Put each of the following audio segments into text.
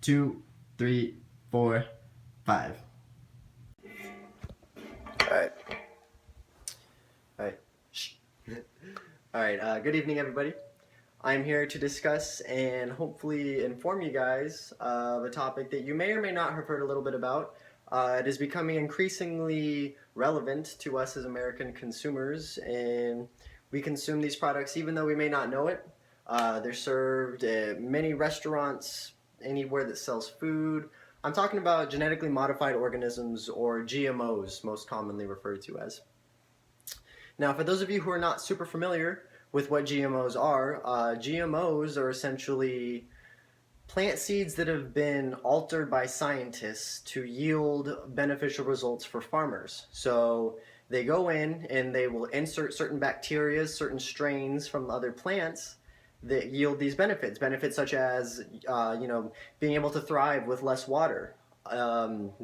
2, 3, 4, 5. Alright. Alright. Shh. Alright, good evening, everybody. I'm here to discuss and hopefully inform you guys of a topic that you may or may not have heard a little bit about. It is becoming increasingly relevant to us as American consumers, and we consume these products even though we may not know it. They're served at many restaurants, anywhere that sells food. I'm talking about genetically modified organisms, or GMOs, most commonly referred to as. Now, for those of you who are not super familiar with what GMOs are essentially plant seeds that have been altered by scientists to yield beneficial results for farmers. So they go in and they will insert certain bacteria, certain strains from other plants that yield these benefits. Benefits such as, being able to thrive with less water,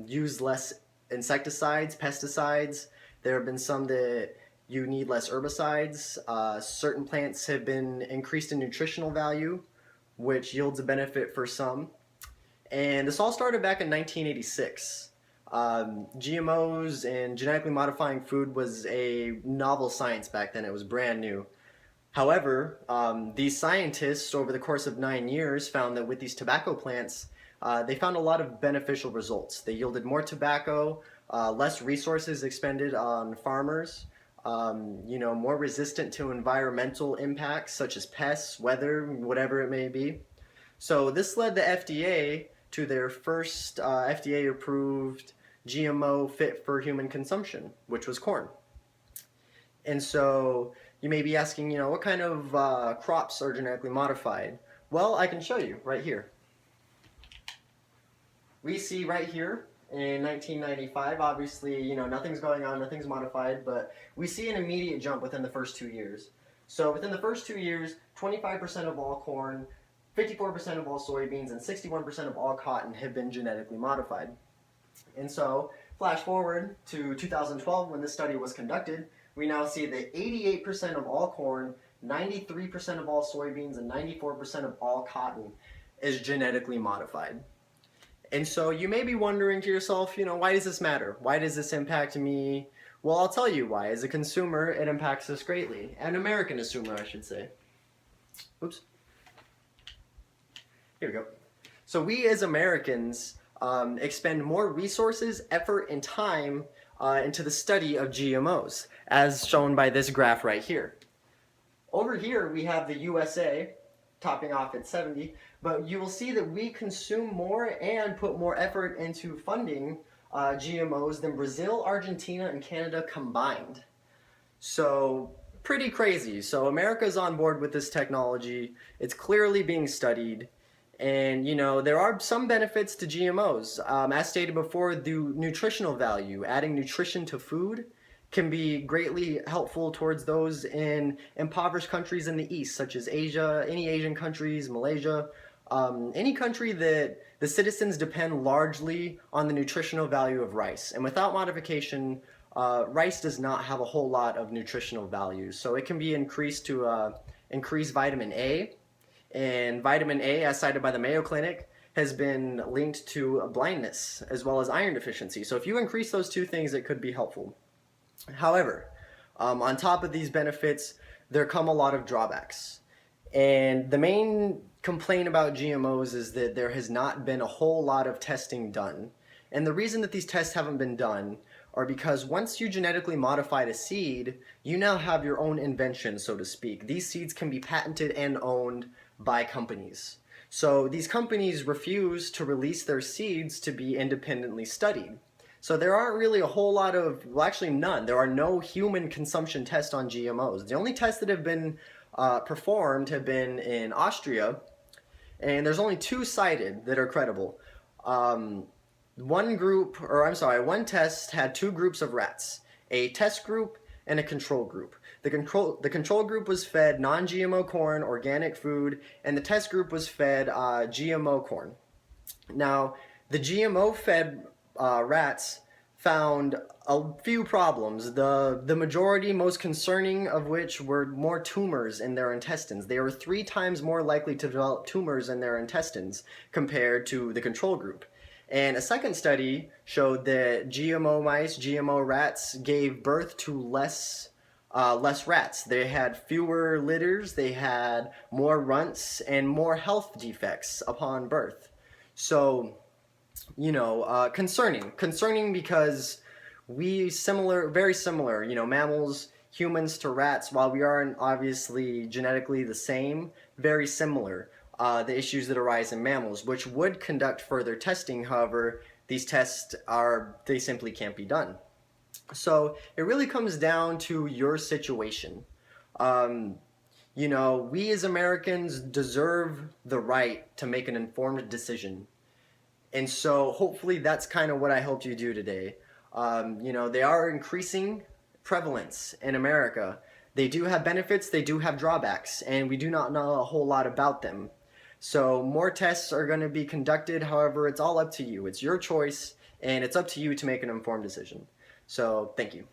use less insecticides, pesticides. There have been some that you need less herbicides. Certain plants have been increased in nutritional value, which yields a benefit for some. And this all started back in 1986. GMOs and genetically modifying food was a novel science back then. It was brand new. However, these scientists, over the course of 9 years, found that with these tobacco plants, they found a lot of beneficial results. They yielded more tobacco, less resources expended on farmers, more resistant to environmental impacts such as pests, weather, whatever it may be. So this led the FDA to their first FDA-approved GMO fit for human consumption, which was corn. And so you may be asking, what kind of crops are genetically modified? Well, I can show you right here. We see right here in 1995, obviously, nothing's going on, nothing's modified, but we see an immediate jump within the first 2 years. So within the first 2 years, 25% of all corn, 54% of all soybeans, and 61% of all cotton have been genetically modified. And so, flash forward to 2012 when this study was conducted, we now see that 88% of all corn, 93% of all soybeans, and 94% of all cotton is genetically modified. And so you may be wondering to yourself, why does this matter? Why does this impact me? Well, I'll tell you why. As a consumer, it impacts us greatly. An American consumer, I should say. Oops. Here we go. So we as Americans expend more resources, effort, and time into the study of GMOs, as shown by this graph right here. Over here, we have the USA, topping off at 70, but you will see that we consume more and put more effort into funding GMOs than Brazil, Argentina, and Canada combined. So, pretty crazy. So America's on board with this technology. It's clearly being studied. And, there are some benefits to GMOs. As stated before, the nutritional value, adding nutrition to food, can be greatly helpful towards those in impoverished countries in the East, such as Asia, any Asian countries, Malaysia, any country that the citizens depend largely on the nutritional value of rice. And without modification, rice does not have a whole lot of nutritional value. So it can be increased to increase vitamin A. And vitamin A, as cited by the Mayo Clinic, has been linked to blindness as well as iron deficiency. So if you increase those two things, it could be helpful. However, on top of these benefits, there come a lot of drawbacks. And the main complaint about GMOs is that there has not been a whole lot of testing done. And the reason that these tests haven't been done are because once you genetically modified a seed, you now have your own invention, so to speak. These seeds can be patented and owned by companies. So these companies refuse to release their seeds to be independently studied. So there aren't really a whole lot of, well, actually none. There are no human consumption tests on GMOs. The only tests that have been performed have been in Austria, and there's only 2 cited that are credible. One test had 2 groups of rats, a test group and a control group. The control group was fed non-GMO corn, organic food, and the test group was fed GMO corn. Now, the GMO fed rats found a few problems. The majority, most concerning of which were more tumors in their intestines. They were 3 times more likely to develop tumors in their intestines compared to the control group. And a second study showed that GMO mice, GMO rats gave birth to less rats. They had fewer litters, they had more runts, and more health defects upon birth. So, concerning because very similar, mammals, humans to rats, while we aren't obviously genetically the same, very similar. The issues that arise in mammals, which would conduct further testing. However, these tests they simply can't be done. So it really comes down to your situation. Um, we as Americans deserve the right to make an informed decision. And so hopefully that's kind of what I helped you do today. They are increasing prevalence in America. They do have benefits, they do have drawbacks, and we do not know a whole lot about them. So more tests are going to be conducted. However, it's all up to you. It's your choice, and it's up to you to make an informed decision. So thank you.